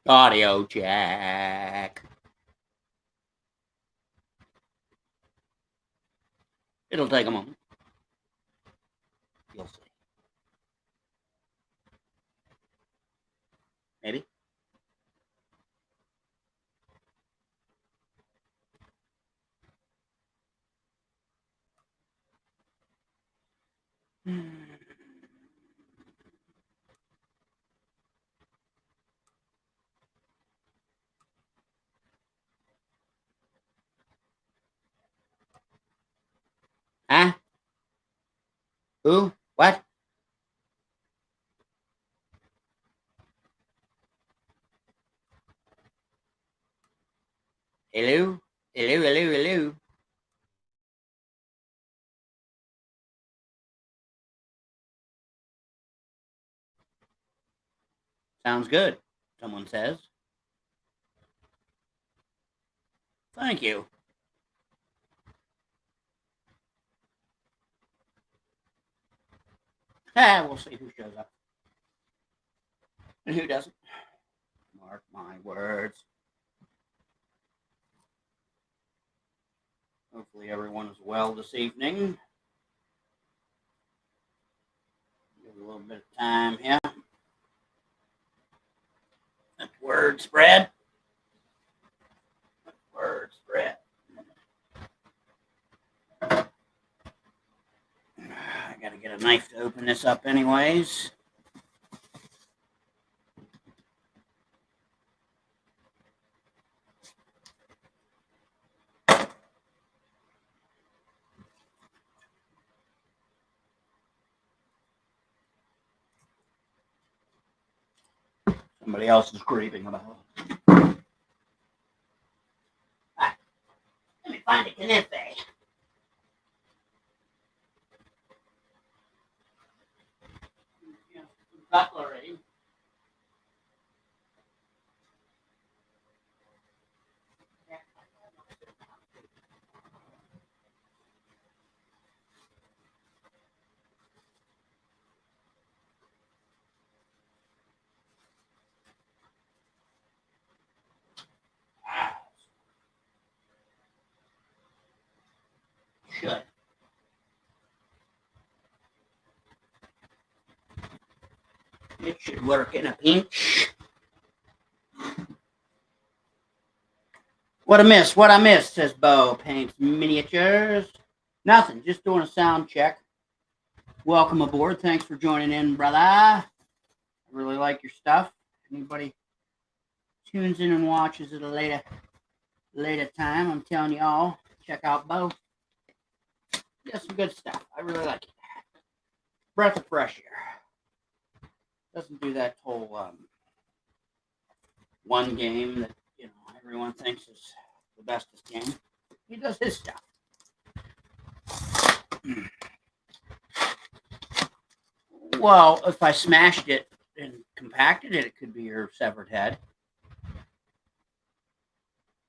Audio jack. It'll take a moment. You'll see. Maybe. Huh? Who? What? Hello? Hello, hello, hello. Sounds good, someone says. Thank you. We'll see who shows up and who doesn't. Mark my words. Hopefully everyone is well this evening. Give a little bit of time here. Let word spread. Let word spread. I gotta get a knife to open this up anyways. Somebody else is creeping about. Ah, let me find a canife. Cutlery. Should. It should work in a pinch. What I miss? What I miss? Says Bo. Paints miniatures. Nothing. Just doing a sound check. Welcome aboard. Thanks for joining in, brother. I really like your stuff. Anybody tunes in and watches at a later time, I'm telling y'all, check out Bo. He does some good stuff. I really like it. Breath of fresh air. Doesn't do that whole one game that everyone thinks is the bestest game. He does his stuff. Well, if I smashed it and compacted it, it could be your severed head.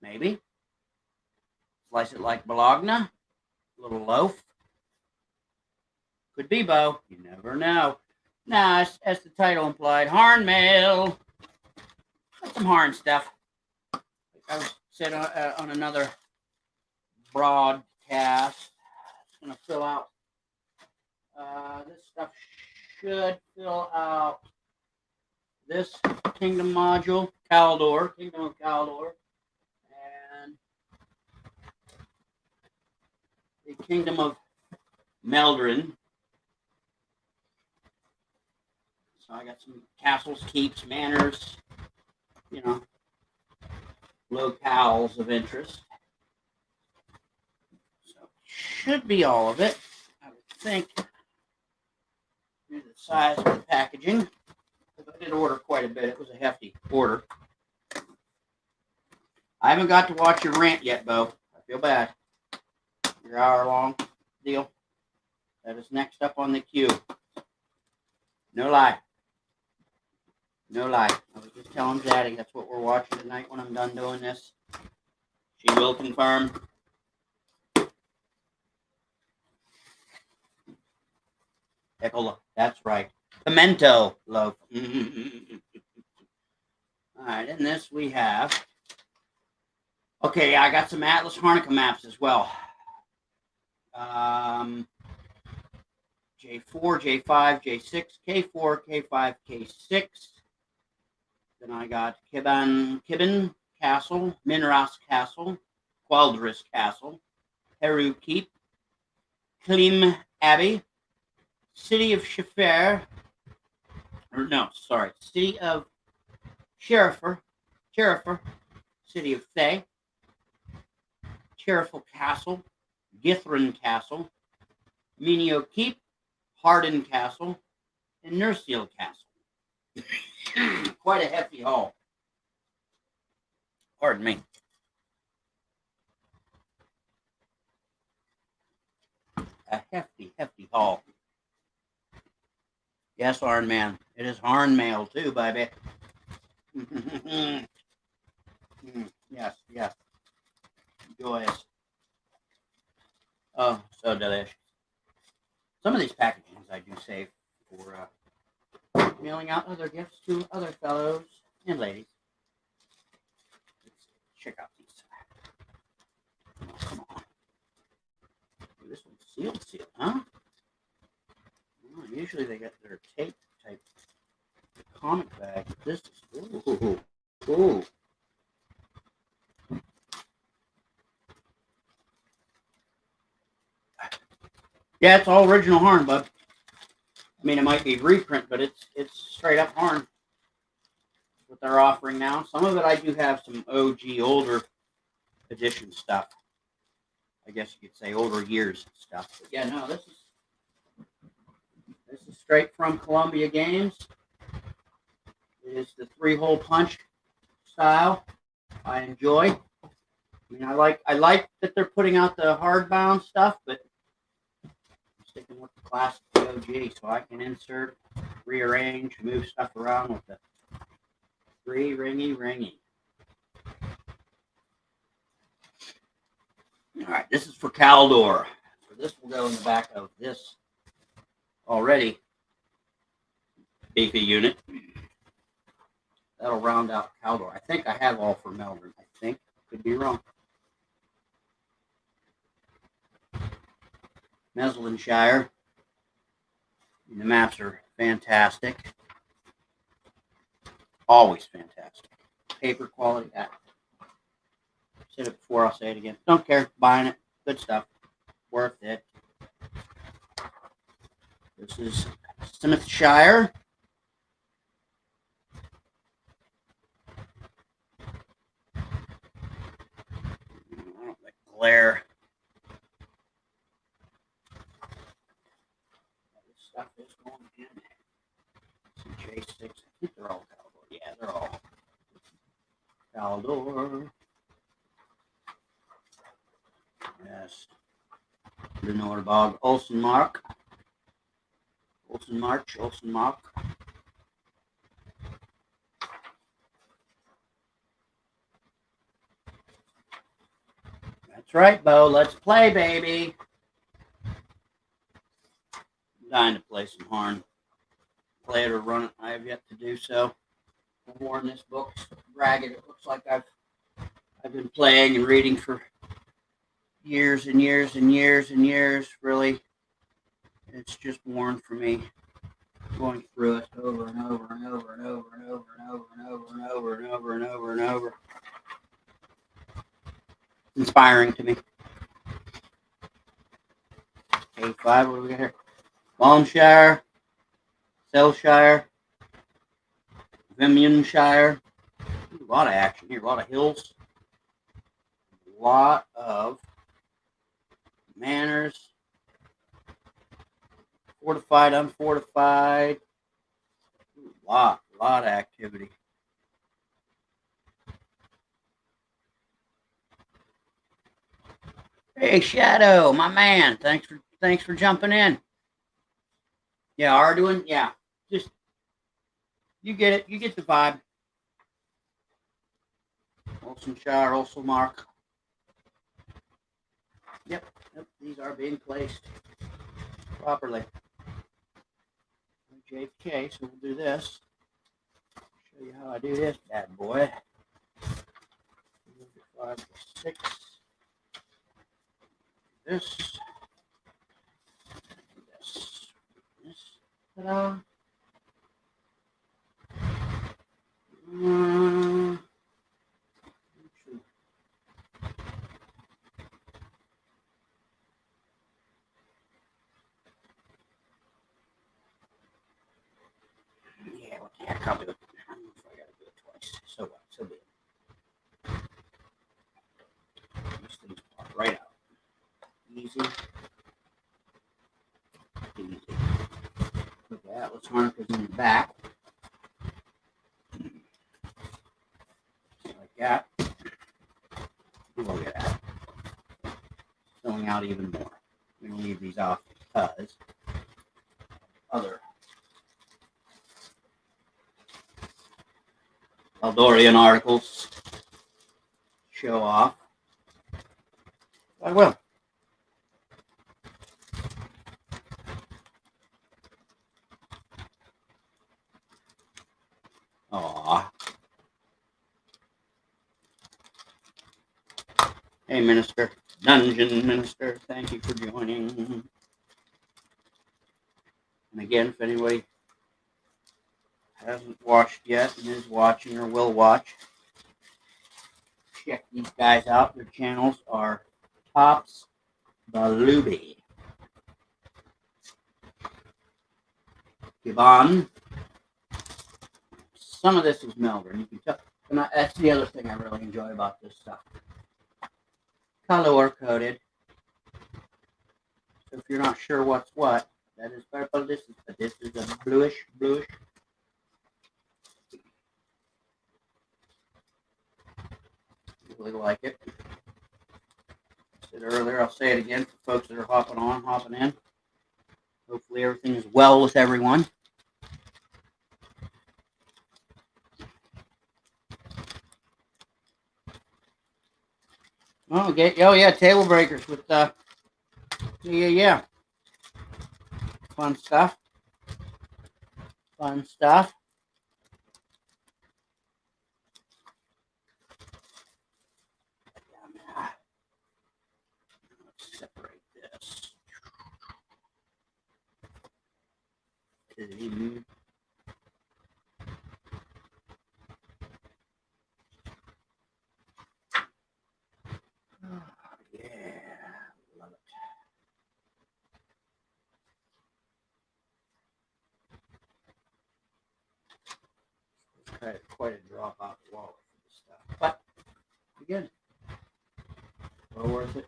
Maybe. Slice it like bologna. A little loaf. Could be, Bo. You never know. Nah, as the title implied, Harn mail. Got some Harn stuff. I said on another broadcast. It's going to fill out. This stuff should fill out this Kingdom module, Kingdom of Caldor, and the Kingdom of Meldrin. So I got some castles, keeps, manors, locales of interest. So should be all of it, I would think. Here's the size of the packaging. I did order quite a bit. It was a hefty order. I haven't got to watch your rant yet, Bo. I feel bad. Your hour-long deal. That is next up on the queue. No lie. No lie. I was just telling Zaddy that's what we're watching tonight when I'm done doing this. She will confirm. Pickle. That's right. Pimento loaf. All right, in this we have. Okay, I got some Atlas Harnica maps as well. J4, J5, J6, K4, K5, K6. Then I got Kibben Castle, Minras Castle, Qualdris Castle, Heru Keep, Klim Abbey, City of Sheriff, City of Sherifer, City of Thay, Cherifel Castle, Githrin Castle, Minio Keep, Harden Castle, and Nurseal Castle. Quite a hefty haul. Pardon me. A hefty haul. Yes, Harn Man. It is Harn mail too, baby. Yes. Joyous. Oh, so delicious. Some of these packagings I do save for mailing out other gifts to other fellows and ladies. Let's check out these. Oh, come on. This one's sealed, huh? Well, usually they get their tape type comic bag. This is ooh. Yeah, it's all original Harn, bud. I mean, it might be reprint, but it's straight up Harn. What they're offering now. Some of it I do have some OG older edition stuff. I guess you could say older years stuff. But yeah, no, this is straight from Columbia Games. It is the 3-hole punch style. I enjoy. I mean, I like that they're putting out the hardbound stuff, but I'm sticking with the classic OG, so I can insert, rearrange, move stuff around with the 3 ringy. All right, this is for Caldor. So this will go in the back of this already beefy unit. That'll round out Caldor. I think I have all for Melbourne. I think. Could be wrong. Meslinshire. The maps are fantastic. Always fantastic. Paper quality. I said it before, I'll say it again. Don't care. Buying it. Good stuff. Worth it. This is Smithshire. I don't like glare. This stuff is going in. Some J6. I think they're all Caldor. Yeah, they're all Caldor. Yes. The Nordbog. Olsen Mark. That's right, Bo. Let's play, baby. I'm dying to play some Harn. Play it or run it. I have yet to do so. I've worn this book ragged. It looks like I've been playing and reading for years and years. Really, it's just worn for me. Going through it over and over. Inspiring to me. K5, what do we got here? Wallenshire, Selshire, Vimionshire. A lot of action here, a lot of hills, a lot of manors, fortified, unfortified. A lot of activity. Hey, Shadow, my man. Thanks for jumping in. Yeah, Arduin. Yeah, just you get it. You get the vibe. Olsenshire, Olselmark. Yep, these are being placed properly. JFK, so we'll do this. Show you how I do this bad boy. 5 to 6. This. This. Ta-da. Yeah, what the heck, I'll do it. I don't know if I gotta do it twice. So what? So be it. These things pop right out. Easy. Easy. Look at that. Let's harness in the back. Like that. Look at that. Filling out even more. I'm going to leave these off because other Eldorian articles show off. I will. Aw. Hey, Minister. Dungeon Minister, thank you for joining. And again, if anybody hasn't watched yet and is watching or will watch, check these guys out. Their channels are Tops Balubi. Gibon. Some of this is Melbourne. You can tell. That's the other thing I really enjoy about this stuff. Color coded. So if you're not sure what's what, that is purple. This is a bluish. Really like it. I said earlier, I'll say it again for folks that are hopping in. Hopefully everything is well with everyone. Oh, okay. Oh yeah, table breakers with yeah. Fun stuff. Let's separate this. Oh, yeah, love it. It's quite a drop off the wall for this stuff, but again, well worth it.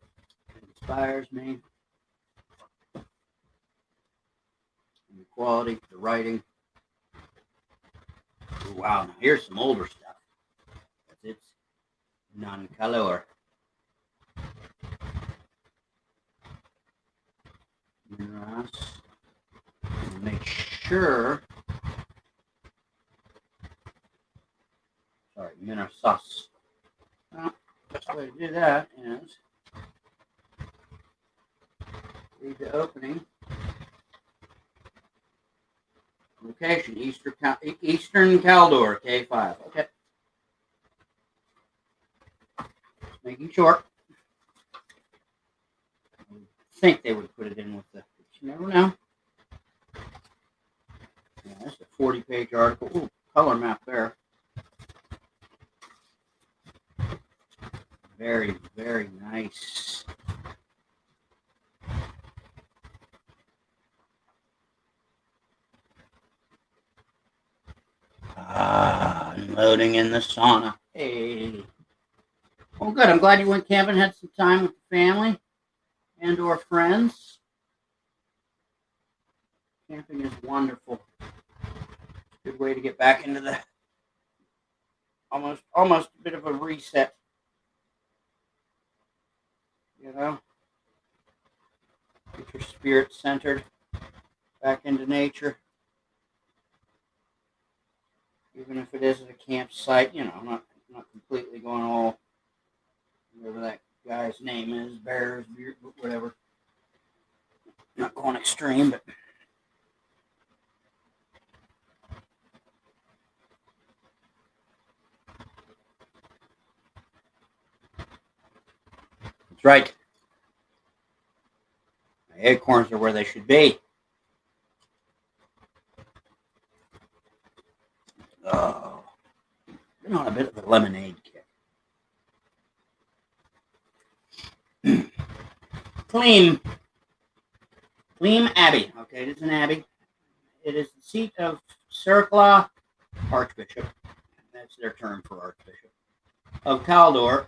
It inspires me. And the quality, the writing. Ooh, wow, now here's some older stuff. It's non-color. Minas. Make sure. Sorry, Minasas. Well, best way to do that is read the opening. Location, Eastern Caldor, K5. Okay. Just making sure. I think they would put it in with the, but you never know. Yeah, that's a 40-page article. Ooh, color map there. Very, very nice. Unloading in the sauna. Hey. Well, good. I'm glad you went camping, had some time with the family and or friends. Camping is wonderful. Good way to get back into the almost a bit of a reset. You know, get your spirit centered back into nature. Even if it is at a campsite, you know, I'm not completely going all whatever that guy's name is, bears, whatever. Not going extreme, but. right. Acorns are where they should be. Oh, been on a bit of a lemonade kick. Clean Abbey. Okay, it is an abbey. It is the seat of Cercla Archbishop. That's their term for Archbishop of Caldor,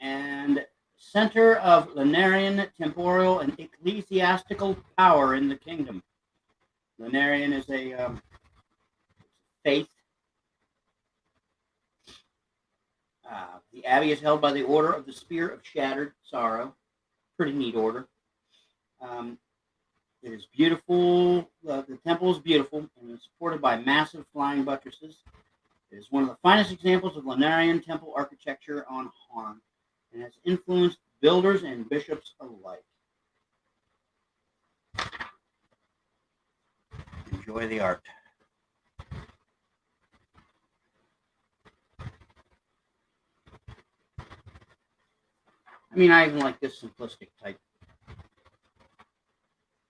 and center of Lunarian temporal and ecclesiastical power in the kingdom. Lunarian is a faith. The abbey is held by the Order of the Spear of Shattered Sorrow. Pretty neat order. It is beautiful. The temple is beautiful and is supported by massive flying buttresses. It is one of the finest examples of Lunarian temple architecture on Harn and has influenced builders and bishops alike. Enjoy the art. I mean, I even like this simplistic type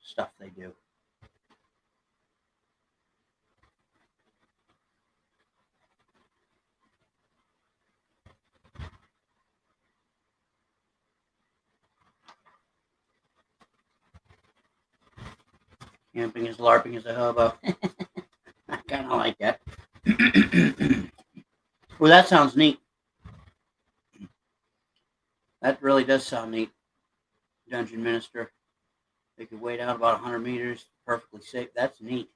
stuff they do. Camping is LARPing as a hobo. I kind of like that. Well, that sounds neat. That really does sound neat. Dungeon Minister. They could wait out about 100 meters, perfectly safe. That's neat.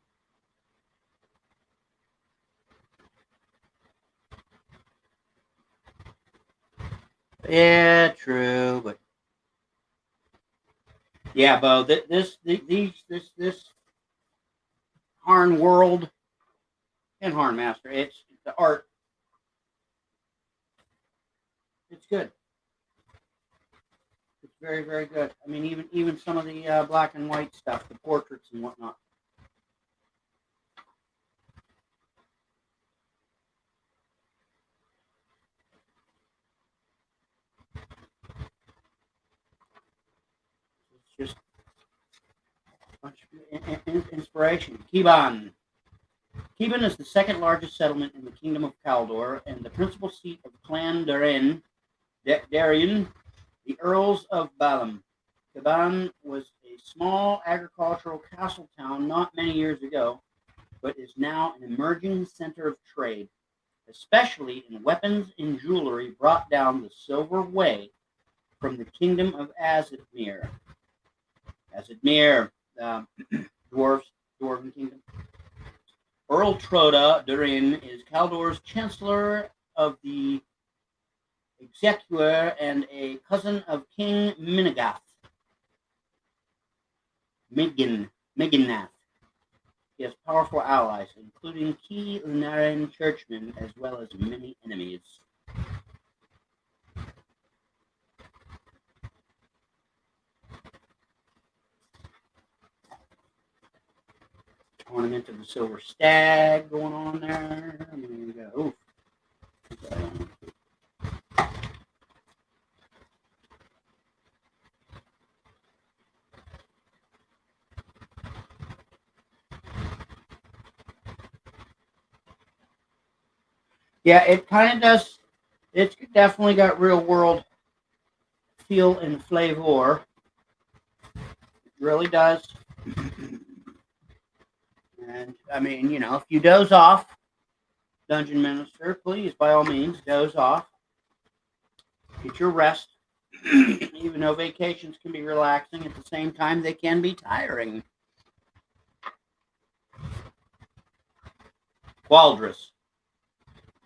Yeah, true, but yeah, Bo. This Harn World and Harn Master. It's the art. It's good. It's very, very good. I mean, even some of the black and white stuff, the portraits and whatnot. It's just a bunch of inspiration. Kiban. Kiban is the second largest settlement in the Kingdom of Caldor and the principal seat of Clan Darien, the Earls of Balam. Kiban was a small agricultural castle town not many years ago, but is now an emerging center of trade, especially in weapons and jewelry brought down the Silver Way from the Kingdom of Azadmir. Dwarven Kingdom. Earl Troda Durin is Caldor's Chancellor of the Executor and a cousin of King Minigath. Miginath. He has powerful allies, including key Lunarian churchmen, as well as many enemies. Ornament of the Silver Stag going on there. There you go. Yeah, it kind of does. It's definitely got real world feel and flavor. It really does. And I mean, if you doze off, Dungeon Minister, please, by all means, doze off. Get your rest. Even though vacations can be relaxing, at the same time, they can be tiring. Qualdris.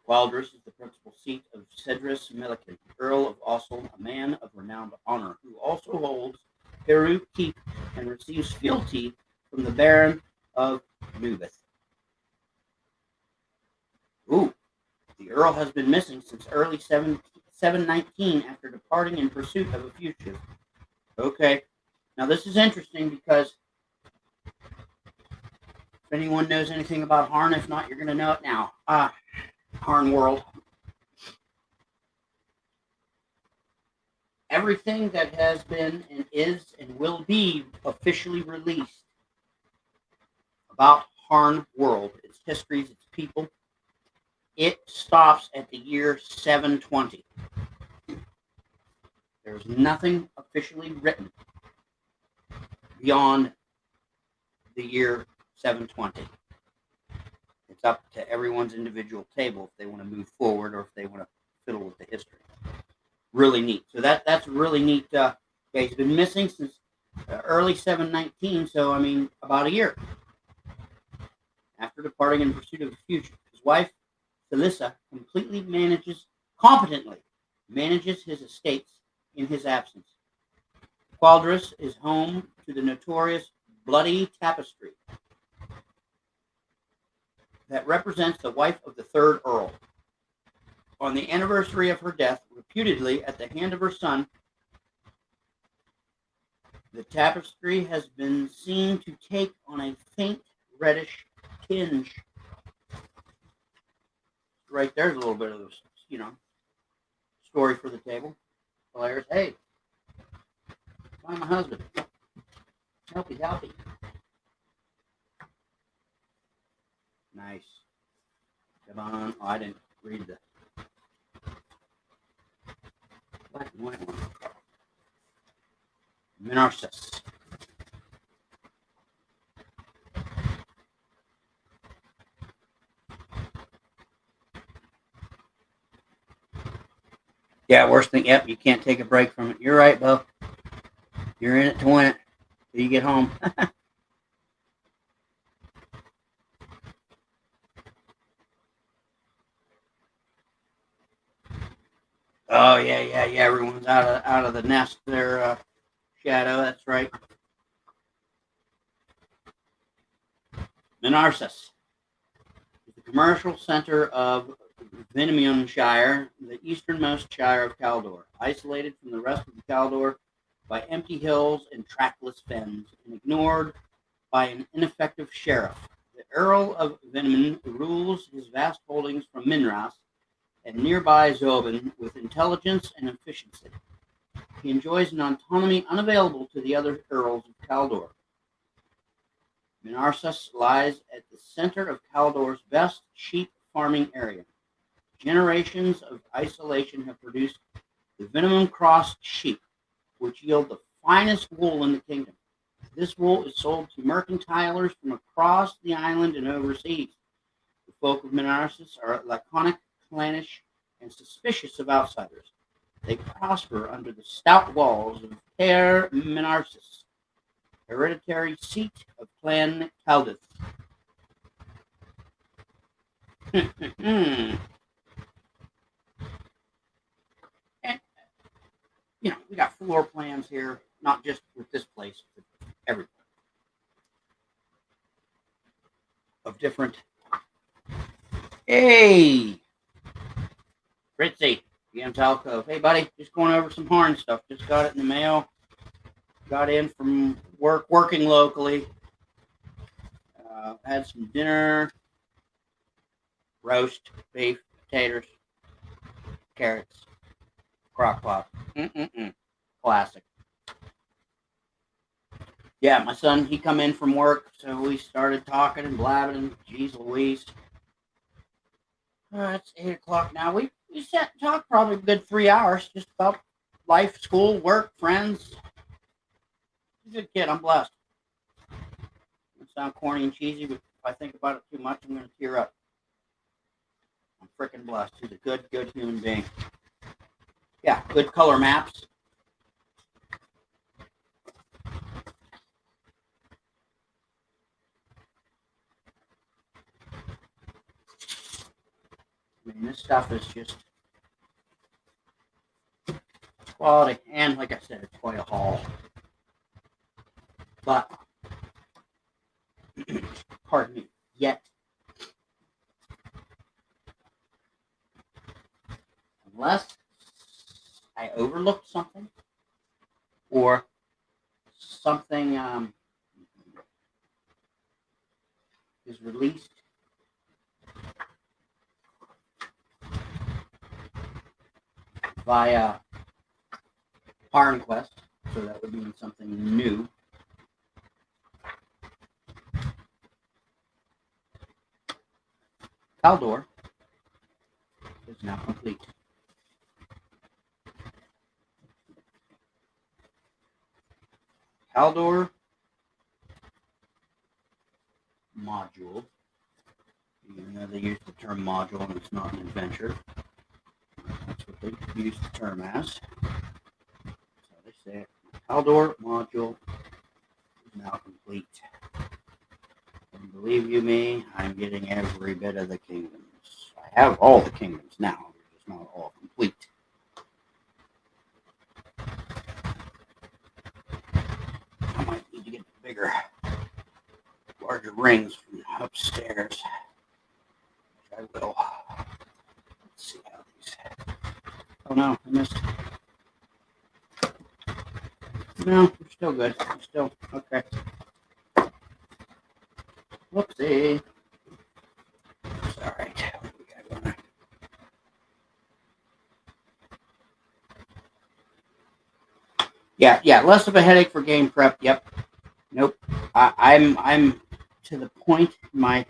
Qualdris is the principal seat of Cedrus Milliken, Earl of Ossel, a man of renowned honor, who also holds Heru Keep and receives fealty from the Baron of Nubith. Ooh, the Earl has been missing since early 719 after departing in pursuit of a fugitive. Okay, now this is interesting because if anyone knows anything about Harn, if not, you're going to know it now. Harn World. everything that has been and is and will be officially released about Harn world, its histories, its people, it stops at the year 720. There's nothing officially written beyond the year 720. It's up to everyone's individual table if they want to move forward or if they want to fiddle with the history. Really neat. So that's really neat. Yeah, he's been missing since early 719, so I mean about a year. After departing in pursuit of the future, his wife, Thalissa, competently manages his estates in his absence. Qualdris is home to the notorious Bloody Tapestry that represents the wife of the third Earl. On the anniversary of her death, reputedly at the hand of her son, the tapestry has been seen to take on a faint reddish tinge. Right there's a little bit of this, story for the table. Players, hey, find my husband. Helpy. Nice. Come on. Oh, I didn't read the black and white one. Minarsis. Yeah, worst thing. Yep, you can't take a break from it. You're right, Bo. You're in it to win it till you get home. Oh yeah. Everyone's out of the nest there, Shadow. That's right. Minarsis is the commercial center of Venimionshire, the easternmost shire of Caldor, isolated from the rest of the Caldor by empty hills and trackless fens, and ignored by an ineffective sheriff. The Earl of Venemin rules his vast holdings from Minras and nearby Zobin with intelligence and efficiency. He enjoys an autonomy unavailable to the other Earls of Caldor. Minarsis lies at the center of Caldor's best sheep farming area. Generations of isolation have produced the Venomum-crossed sheep, which yield the finest wool in the kingdom. This wool is sold to mercantilers from across the island and overseas. The folk of Minarsis are laconic, clannish, and suspicious of outsiders. They prosper under the stout walls of Caer Minarsis, hereditary seat of Clan Caldith. And, we got floor plans here, not just with this place, but everything. Of different. Hey! Fritzy, GM Cove. Hey, buddy, just going over some Harn stuff. Just got it in the mail. Got in from working locally. Had some dinner. Roast, beef, potatoes, carrots, crock pot. Classic. Yeah, my son, he come in from work, so we started talking and blabbing. Jeez Louise. It's 8 o'clock now. We sat and talked probably a good 3 hours just about life, school, work, friends. He's a good kid. I'm blessed. It sound corny and cheesy, but if I think about it too much, I'm going to tear up. I'm freaking blessed. He's a good human being. Yeah, good color maps. I mean, this stuff is just quality. And like I said, it's quite a haul. But, pardon me, yet, unless I overlooked something or something is released via Harn quest, so that would mean something new. Caldor is now complete. Caldor module. Even though they use the term module and it's not an adventure, that's what they use the term as. So they say it. Caldor module is now complete. And believe you me, I'm getting every bit of the kingdoms. I have all the kingdoms now. They're just not all complete. I might need to get bigger, larger rings from upstairs. Which I will. Let's see how these. Oh no, I missed. No, we're still good. We're still okay. Whoopsie. It's all right. Yeah. Less of a headache for game prep. Yep. Nope. I'm to the point in my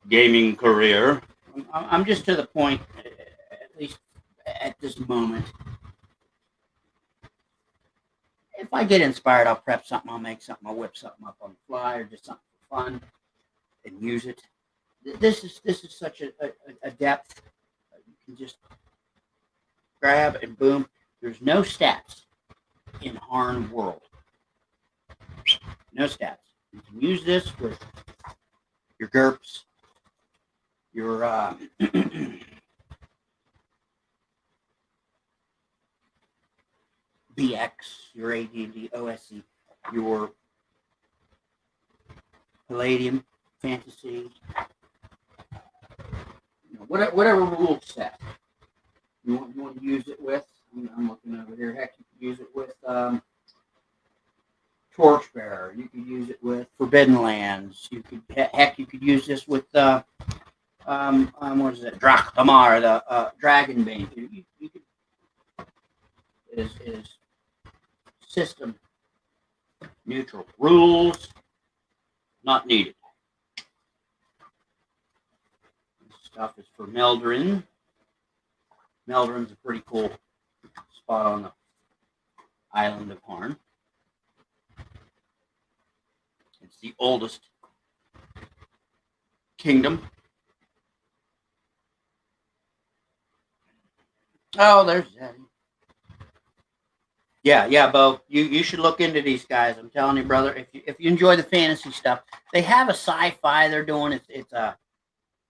gaming career. I'm just to the point, at least at this moment. If I get inspired, I'll prep something. I'll make something. I'll whip something up on the fly, or just something for fun, and use it. This is such a depth. You can just grab and boom. There's no stats in Harn World. No stats. You can use this with your GURPS, your BX, your AD&D, OSC, your Palladium, Fantasy, whatever rule set you want to use it with. I'm looking over here. Heck, you could use it with Torchbearer. You could use it with Forbidden Lands. You could use this with what is it? Drakhamar, the Dragonbane. You could is system neutral. Rules not needed. This stuff is for Meldrin. Meldrin's a pretty cool spot on the island of Harn. It's the oldest kingdom. Oh, there's Zaddy. Yeah, Bo. You should look into these guys. I'm telling you, brother. If you enjoy the fantasy stuff, they have a sci-fi they're doing. It's a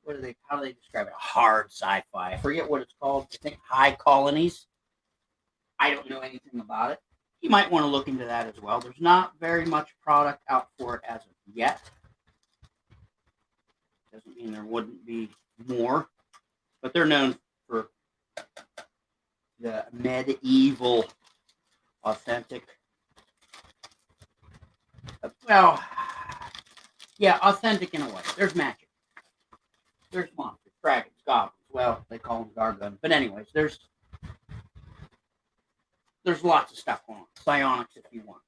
how do they describe it? A hard sci-fi. I forget what it's called. I think High Colonies. I don't know anything about it. You might want to look into that as well. There's not very much product out for it as of yet. Doesn't mean there wouldn't be more, but they're known for the medieval, authentic. Well, yeah, authentic in a way. There's magic. There's monsters, dragons, goblins. Well, they call them gargons. But anyways, there's lots of stuff going on. Psionics, if you want.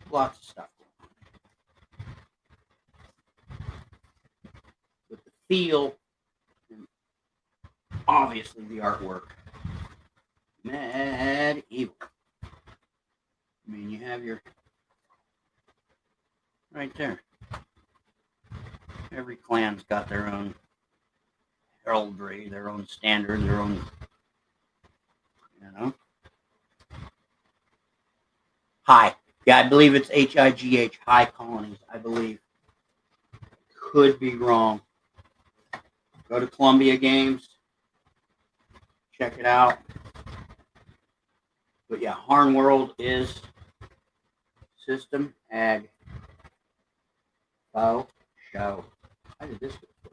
Lots of stuff going on. With the feel, and obviously the artwork. Medieval. I mean, you have your right there. Every clan's got their own heraldry, their own standard, their own, High. Yeah, I believe it's HIGH, High Colonies, I believe. Could be wrong. Go to Columbia Games. Check it out. But yeah, Harn World is System Ag Bow Show. How did this get working?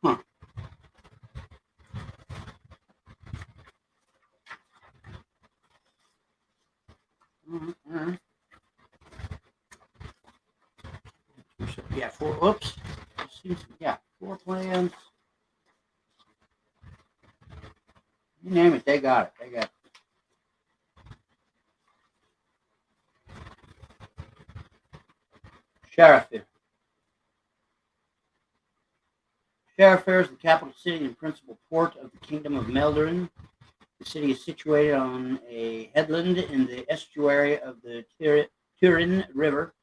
Huh. Yeah, floor plans. You name it, they got it. They got Sheriff. Sheriff is the capital city and principal port of the Kingdom of Meldorin. The city is situated on a headland in the estuary of the Turin River.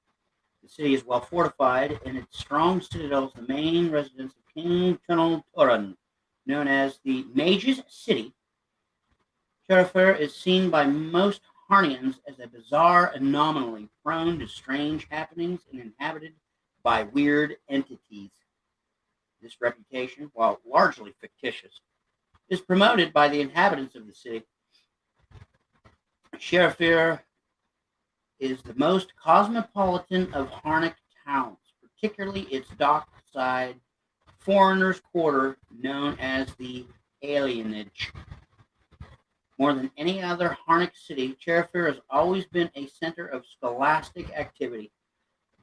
The city is well fortified, and its strong citadel is the main residence of King Tunnel Turin, known as the Mage's City. Sheriff is seen by most Harnians as a bizarre anomaly prone to strange happenings and inhabited by weird entities. This reputation, while largely fictitious, is promoted by the inhabitants of the city. Sheriff is the most cosmopolitan of Harnick towns, particularly its dockside foreigners' quarter known as the Alienage. More than any other Harnick city, Sheriff has always been a center of scholastic activity.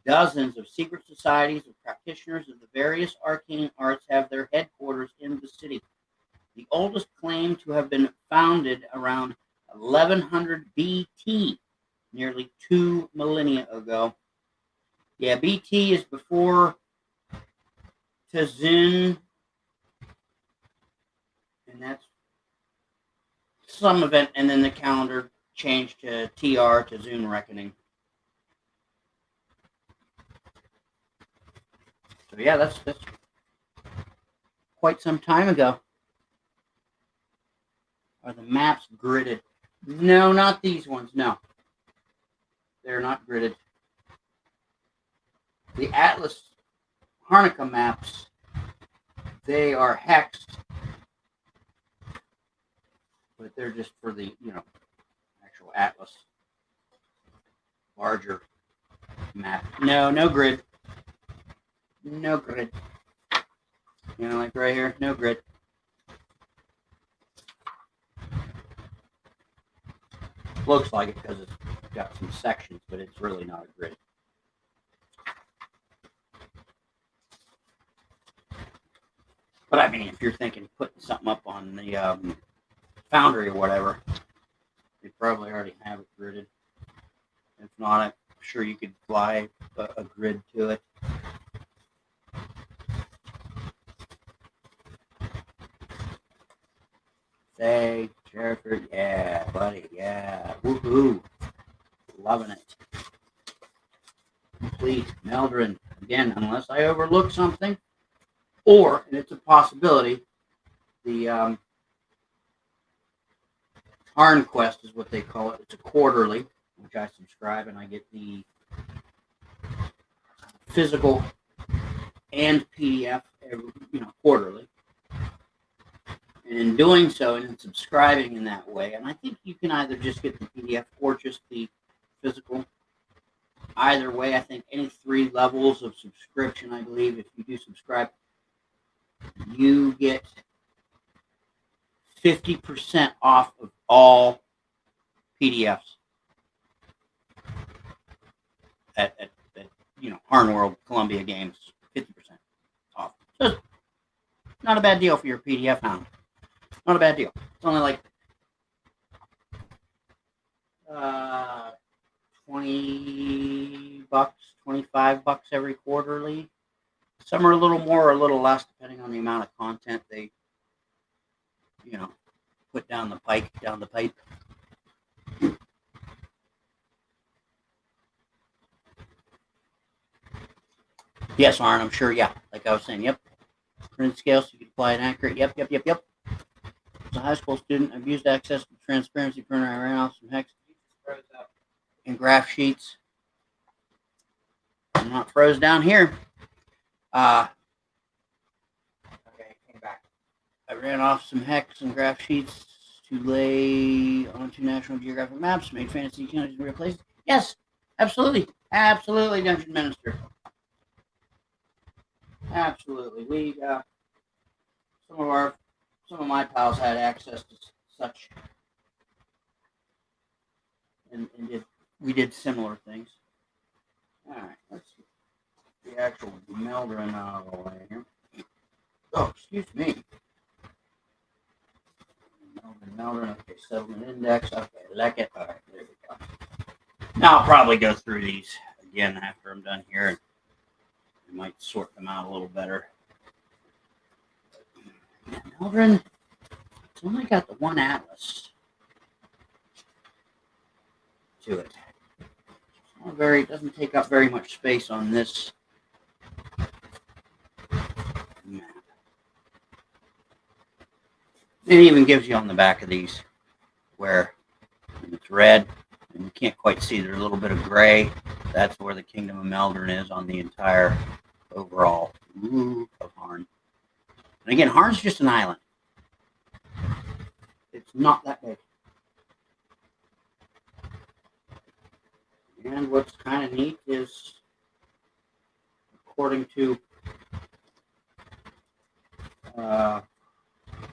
Dozens of secret societies of practitioners of the various arcane arts have their headquarters in the city. The oldest claim to have been founded around 1100 BT, nearly 2 millennia ago. Yeah, BT is before Tazun, and that's some event, and then the calendar changed to TR, Tazun Reckoning. So yeah, that's quite some time ago. Are the maps gridded? No, not these ones. No, they're not gridded. The Atlas Harnica maps, they are hexed, but they're just for the actual Atlas larger map. No grid. No grid. Like right here, no grid. Looks like it because it's got some sections, but it's really not a grid. But I mean, if you're thinking putting something up on the Foundry or whatever, they probably already have it gridded. If not, I'm sure you could fly a grid to it. Say, Sheriff, yeah, buddy, yeah, woohoo, loving it. Complete, Meldrin, again, unless I overlook something, or, and it's a possibility, the Harn Quest is what they call it. It's a quarterly, which I subscribe, and I get the physical and PDF, quarterly. And in doing so, and in subscribing in that way, and I think you can either just get the PDF or just the physical. Either way, I think any 3 levels of subscription, I believe, if you do subscribe, you get 50% off of all PDFs at Harn World Columbia Games, 50% off. So not a bad deal for your PDF hound. Not a bad deal. It's only like $20, $25 every quarterly. Some are a little more or a little less, depending on the amount of content they, put down the pipe. Yes, Arn, I'm sure. Yeah, like I was saying. Yep. Print scale, so you can apply it accurate. Yep. As a high school student, I've used access to transparency printer. I ran off some hex and graph sheets. I'm not froze down here. Okay, came back. I ran off some hex and graph sheets to lay onto National Geographic maps, made fantasy counties in real places. Yes, absolutely, Dungeon Minister. Absolutely, we some of my pals had access to such, and we did similar things. All right, let's see. the actual Meldrin out of the way here. Oh, excuse me. Meldrin, okay, settlement index, okay, Leckett, all right, there we go. Now I'll probably go through these again after I'm done here, and I might sort them out a little better. Meldrin, it's only got the one atlas to it. It doesn't take up very much space on this map. It even gives you on the back of these where it's red and you can't quite see. There's a little bit of gray. That's where the Kingdom of Meldrin is on the entire overall of Harn. And again, Harn's just an island. It's not that big. And what's kind of neat is, according to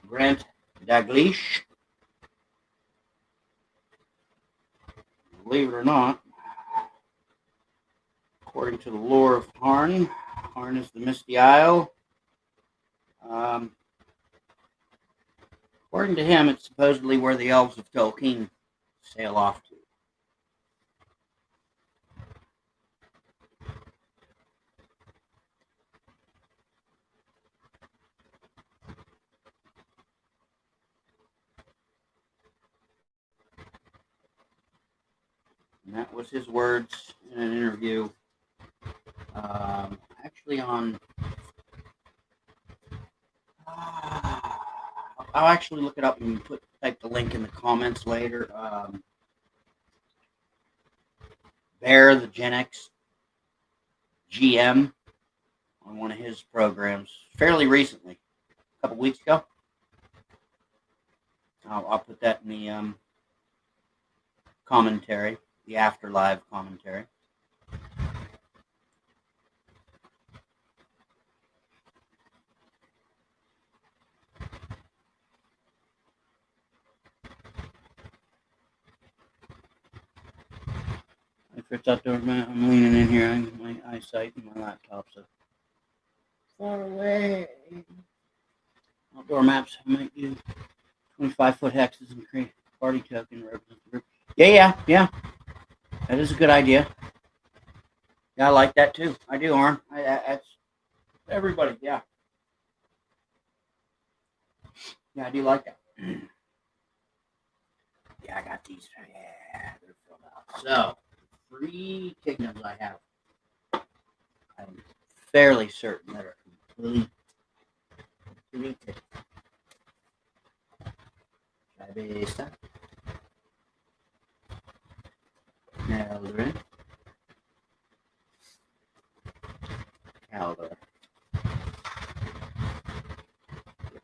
Grant Daglish, believe it or not, according to the lore of Harn, Harn is the Misty Isle. According to him, it's supposedly where the elves of Tolkien sail off to. And that was his words in an interview, actually on. I'll actually look it up and type the link in the comments later. Bear, the Gen X GM, on one of his programs fairly recently, a couple weeks ago. I'll put that in the commentary, the after live commentary. If it's outdoor, I'm leaning in here. My eyesight and my laptop's so far away. Outdoor maps might use 25-foot hexes and create party token represent the group. Yeah. That is a good idea. Yeah, I like that too. I do, Harn. That's everybody. Yeah, I do like that. Yeah, I got these. Yeah, they're filled out. So, 3 kingdoms I have. I'm fairly certain that are completely completed. Tribesta, Meldrin, Caldor,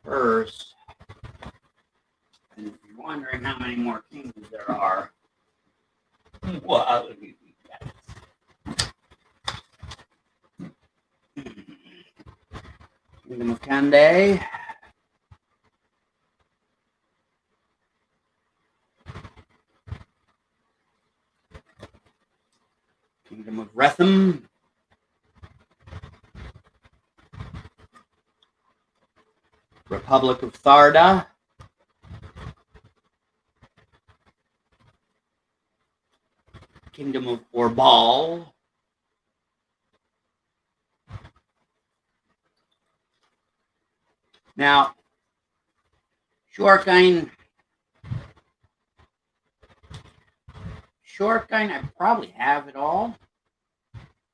First. And if you're wondering how many more kingdoms there are, well, Kingdom of Candé, Kingdom of Retham, Republic of Tharda, Kingdom of Orbal, now Shorkine, I probably have it all.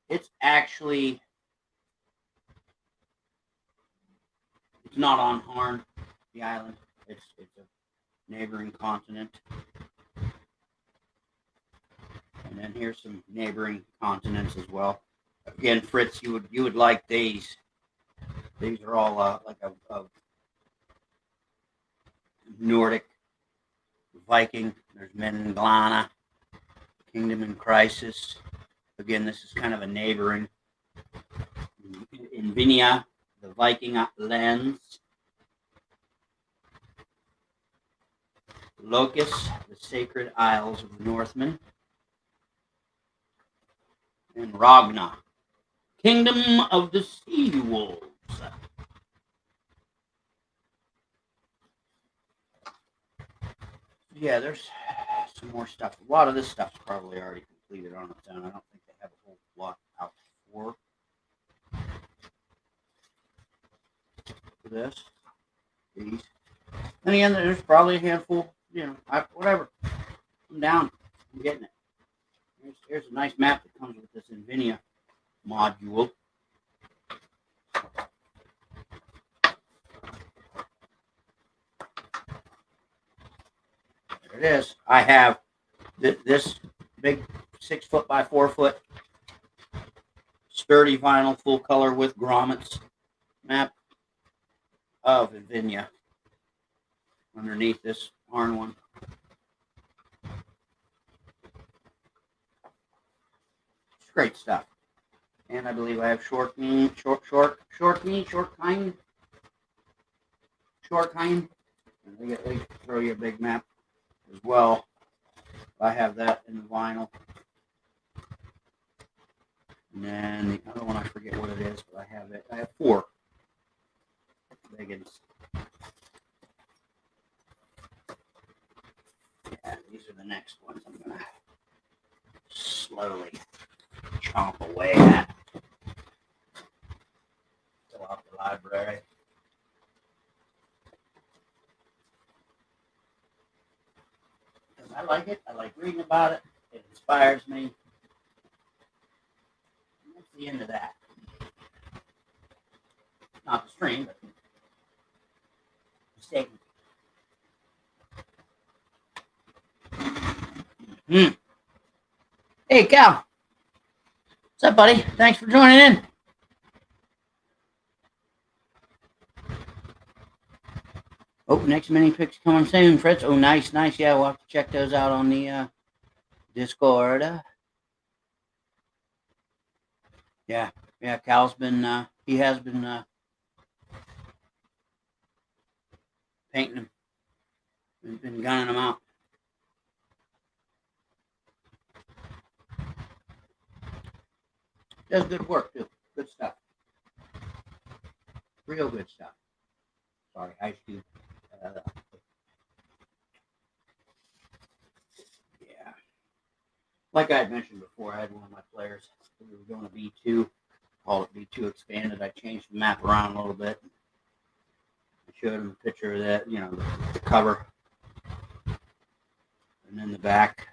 It's not on Harn, the island. It's a neighboring continent. And then here's some neighboring continents as well. Again, Fritz, you would like these. These are all like a Nordic Viking. There's Menglana, Kingdom in Crisis. Again, this is kind of a neighboring. In Vinia, the Viking lands. Locus, the Sacred Isles of the Northmen. And Ragna, Kingdom of the Sea Wolves. Yeah, there's some more stuff. A lot of this stuff's probably already completed on its own. I don't think they have a whole lot out for this. These. And again, there's probably a handful. Whatever. I'm down. I'm getting it. Here's a nice map that comes with this NVIDIA module. There it is. I have this big 6 foot by 4 foot sturdy vinyl full color with grommets map of NVIDIA underneath this Harn one. It's great stuff. And I believe I have short kind. And they throw you a big map as well. I have that in the vinyl. And then the other one, I forget what it is, but I have it. I have 4 big ones. Yeah, these are the next ones I'm going to slowly chomp away at. Fill out the library. I like it. I like reading about it. It inspires me. And that's the end of that. Not the stream, but the statement. Hey, Cal. What's up, buddy? Thanks for joining in. Oh, next mini picks coming soon, Fritz. Oh, nice. Yeah, we'll have to check those out on the Discord. Yeah, Cal's been, he has been painting them. He's been gunning them out. Does good work, too. Good stuff. Real good stuff. Sorry, Ice Cube. Yeah. Like I had mentioned before, I had one of my players. We were doing a B2. Call it B2 expanded. I changed the map around a little bit. I showed him a picture of that, the cover. And then the back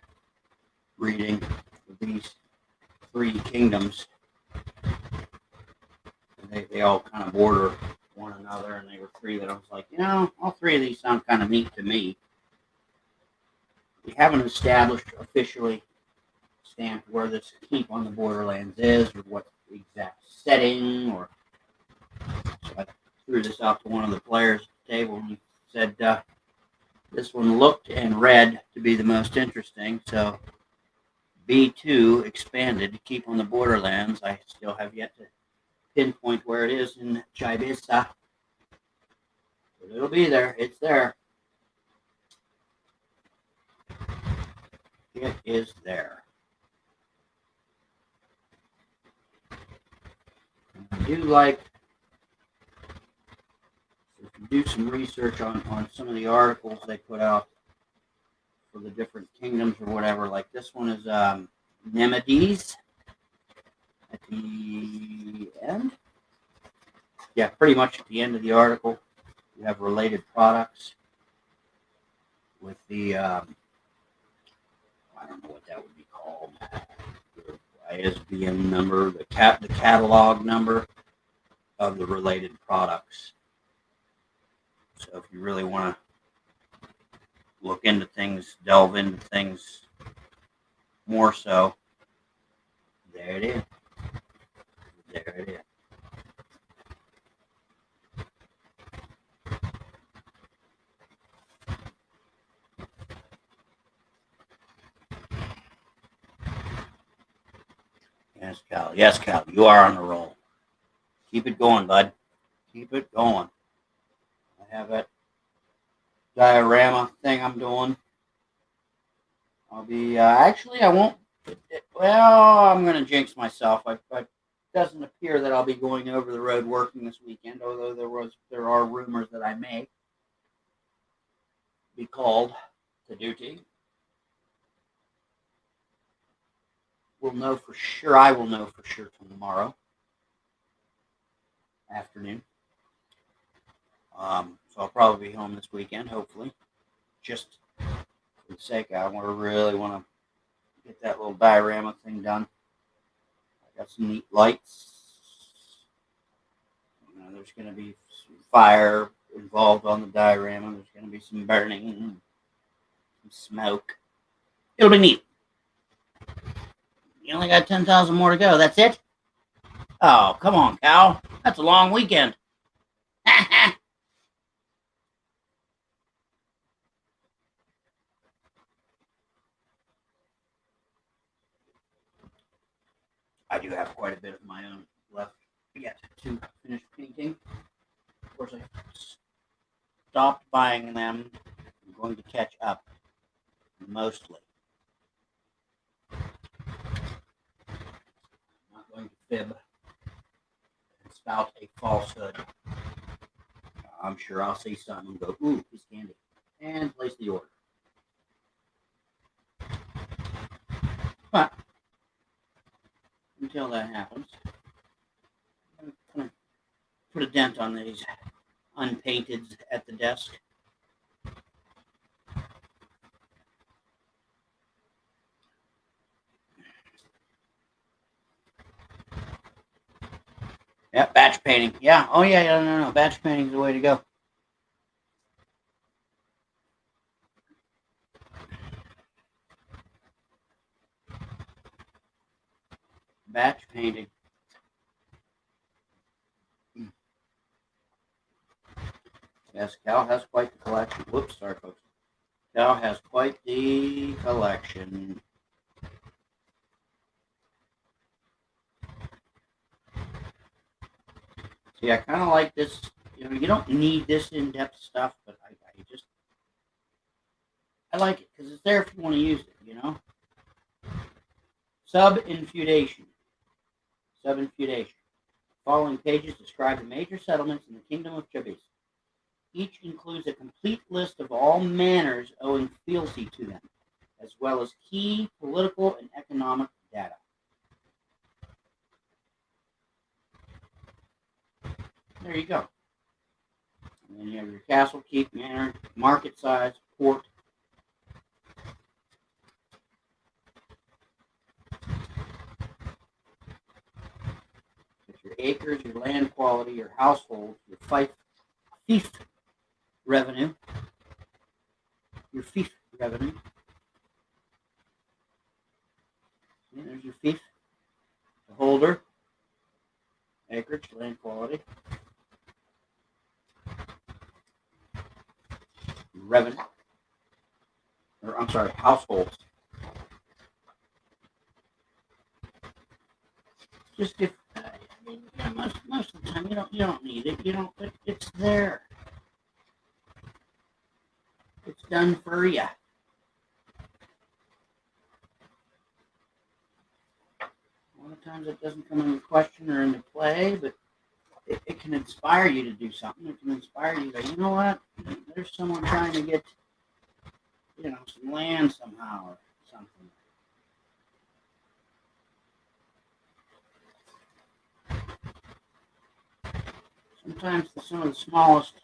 reading of these 3 kingdoms. And they all kind of border one another, and they were 3 that I was like, all 3 of these sound kind of neat to me. We haven't established officially stamped where this keep on the Borderlands is, or what the exact setting, or so I threw this out to one of the players at the table, and he said this one looked and read to be the most interesting. So B2 expanded to keep on the Borderlands. I still have yet to pinpoint where it is in Chibisa. But it'll be there. It's there. It is there. And I do like, if you do some research on some of the articles they put out for the different kingdoms or whatever, like this one is Nemedes at the end. Yeah, pretty much at the end of the article, you have related products with the, I don't know what that would be called, the ISBN number, the catalog number of the related products. So if you really want to look into things, delve into things more so, there it is. There it is. Yes, Cal. You are on the roll. Keep it going, bud. Keep it going. I have that diorama thing I'm doing. I'll be, actually, I won't, well, I'm going to jinx myself. I've got doesn't appear that I'll be going over the road working this weekend, although there are rumors that I may be called to duty. We'll know for sure. I will know for sure tomorrow afternoon. So I'll probably be home this weekend, hopefully. Just for the sake, I really want to get that little diorama thing done. I got some neat lights. There's going to be some fire involved on the diorama. There's going to be some burning, some smoke. It'll be neat. You only got 10,000 more to go. That's it? Oh, come on, Cal. That's a long weekend. I do have quite a bit of my own left yet to finish painting. Of course, I stopped buying them. I'm going to catch up, mostly. I'm not going to fib and spout a falsehood. I'm sure I'll see something and go, ooh, piece of candy, and place the order. But until that happens, I'm going to put a dent on these unpainted at the desk. Yeah, batch painting. Yeah. Oh, yeah. No. Batch painting is the way to go. Batch painting. Yes, Cal has quite the collection. Whoops, sorry, folks. Cal has quite the collection. See, I kind of like this. You don't need this in-depth stuff, but I like it because it's there if you want to use it, Sub-infeudation. Sub-infeudation. Following pages describe the major settlements in the Kingdom of Jabez. Each includes a complete list of all manors owing fealty to them, as well as key political and economic data. There you go. And then you have your castle, keep, manor, market size, port. Your acres, your land quality, your household, your fief revenue, your fief revenue. See, there's your fief, the holder, acreage, land quality, revenue, or I'm sorry, households. Just if most of the time you don't need it. It's there. It's done for you. A lot of times it doesn't come into question or into play, but it can inspire you to do something. It can inspire you to, you know what? There's someone trying to get, some land somehow or something. Sometimes some of the smallest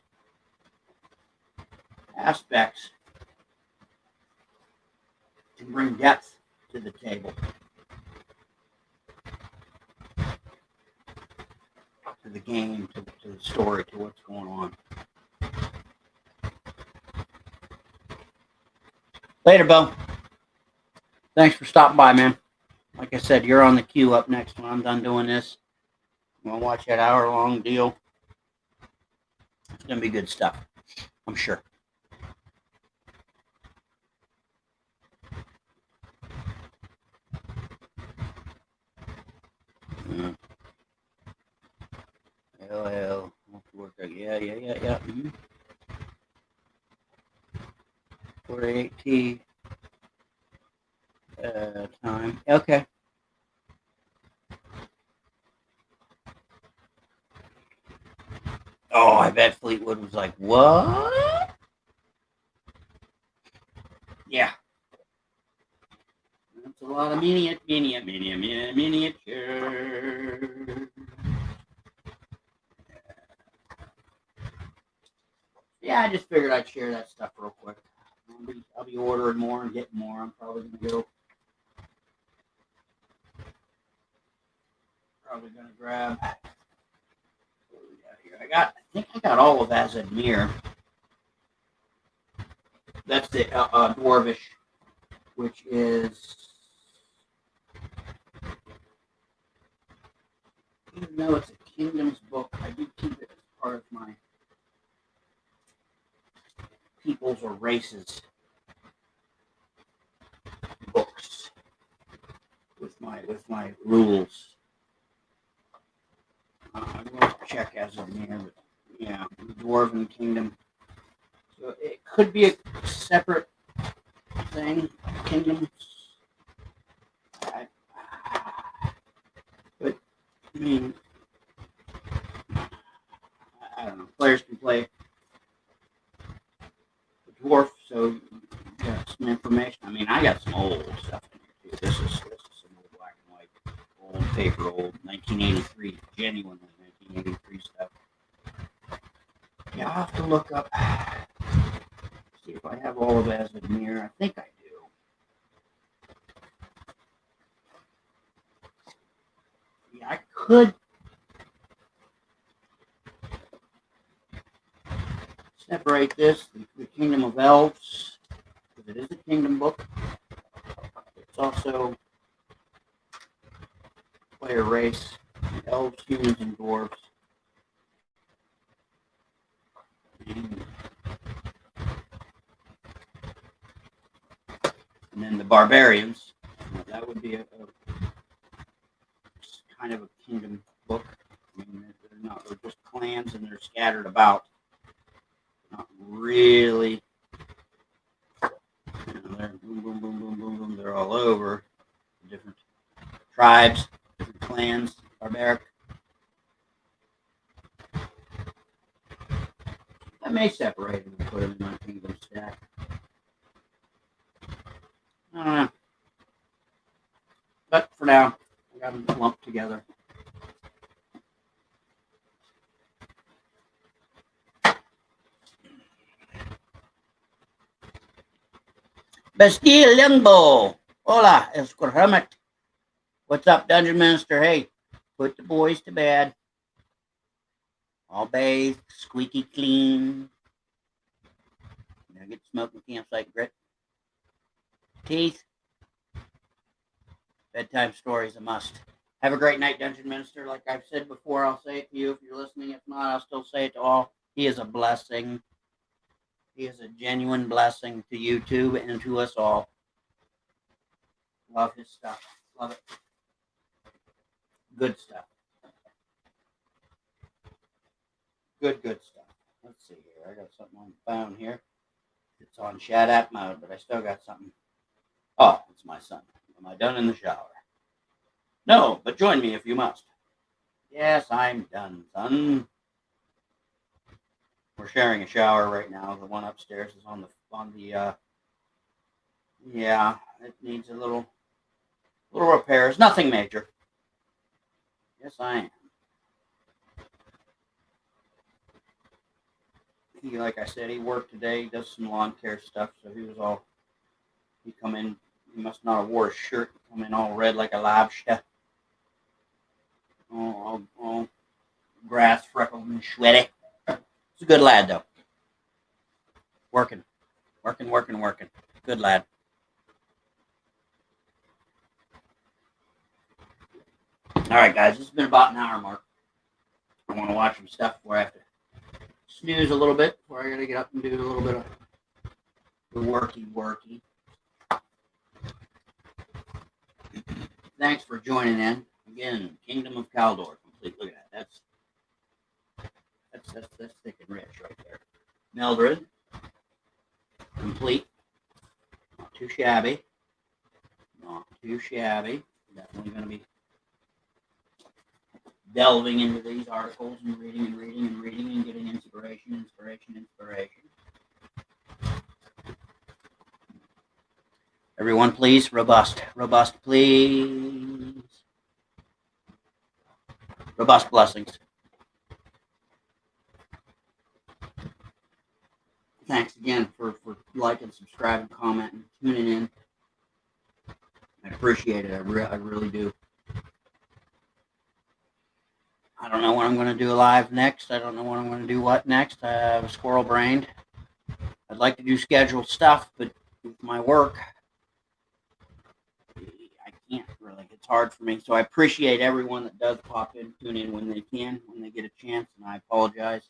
aspects can bring depth to the table, to the game, to the story, to what's going on. Later, Bo. Thanks for stopping by, man. Like I said, you're on the queue up next when I'm done doing this. I'm going to watch that hour-long deal. It's going to be good stuff, I'm sure. LL. Yeah. Mm-hmm. 48T time. Okay. Oh, I bet Fleetwood was like, what? Yeah. That's a lot of miniature. Yeah, I just figured I'd share that stuff real quick. I'll be ordering more and getting more. I'm probably gonna grab. What do we got here? I think I got all of Azadmir. That's the Dwarvish, which is, even though it's a Kingdoms book, I did keep it as part of my Peoples or Races books with my rules. I'm going to check Azadmir, but yeah, the Dwarven Kingdom. So it could be a separate thing, Kingdoms. But I mean, I don't know. Players can play the dwarf, so you got some information. I mean, I got some old stuff in here too. This is some old black and white, old paper, old 1983, genuinely 1983 stuff. Yeah, I'll have to look up, see if I have all of Azadmir. I think I do. Yeah, I could separate this, the Kingdom of Elves, because it is a kingdom book. It's also player race, elves, humans, and dwarves. And then the barbarians. That would be a kind of a kingdom book. I mean, they're just clans and they're scattered about. Not really. They're boom, boom, boom, boom, boom, boom. They're all over. Different tribes, different clans, barbaric. I may separate them and put them in my kingdom stack. I don't know. But for now, I got them lumped together. Bastille Youngbo. Hola, Escort Hermit. What's up, Dungeon Minister? Hey, put the boys to bed. All bathed, squeaky clean. Now get smoking campsite grit. Teeth. Bedtime stories a must. Have a great night, Dungeon Minister. Like I've said before, I'll say it to you if you're listening. If not, I'll still say it to all. He is a blessing. He is a genuine blessing to you too and to us all. Love his stuff. Love it. Good stuff. Good stuff. Let's see here. I got something on the phone here. It's on chat app mode, but I still got something. Oh, it's my son. Am I done in the shower? No, but join me if you must. Yes, I'm done, son. We're sharing a shower right now. The one upstairs is on the yeah, it needs a little repairs. Nothing major. Yes, I am. He, like I said, he worked today. He does some lawn care stuff, so he come in. He must not have wore a shirt. Come in all red like a lobster. All grass freckled and sweaty. He's a good lad, though. Working. Good lad. All right, guys. This has been about an hour mark. I want to watch some stuff before I have to snooze a little bit. Before I got to get up and do a little bit of the worky. Thanks for joining in. Again, Kingdom of Kaldor complete. Look at that. That's thick and rich right there. Mildred complete. Not too shabby. Definitely going to be delving into these articles and reading and getting Inspiration. Everyone, please, robust, please. Robust blessings. Thanks again for liking, subscribing, commenting, tuning in. I appreciate it. I really do. I don't know what I'm going to do live next. I don't know what I'm going to do next. I have a squirrel brained. I'd like to do scheduled stuff, but with my work, I can't really. It's hard for me. So I appreciate everyone that does pop in, tune in when they can, when they get a chance. And I apologize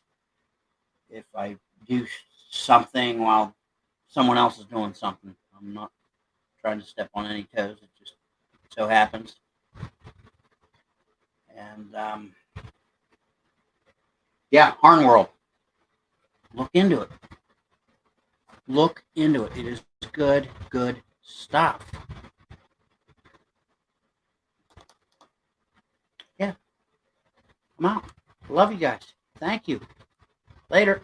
if I do something while someone else is doing something. I'm not trying to step on any toes. It just so happens. And yeah, Harn World. Look into it. Look into it. It is good stuff. Yeah. I'm out. Love you guys. Thank you. Later.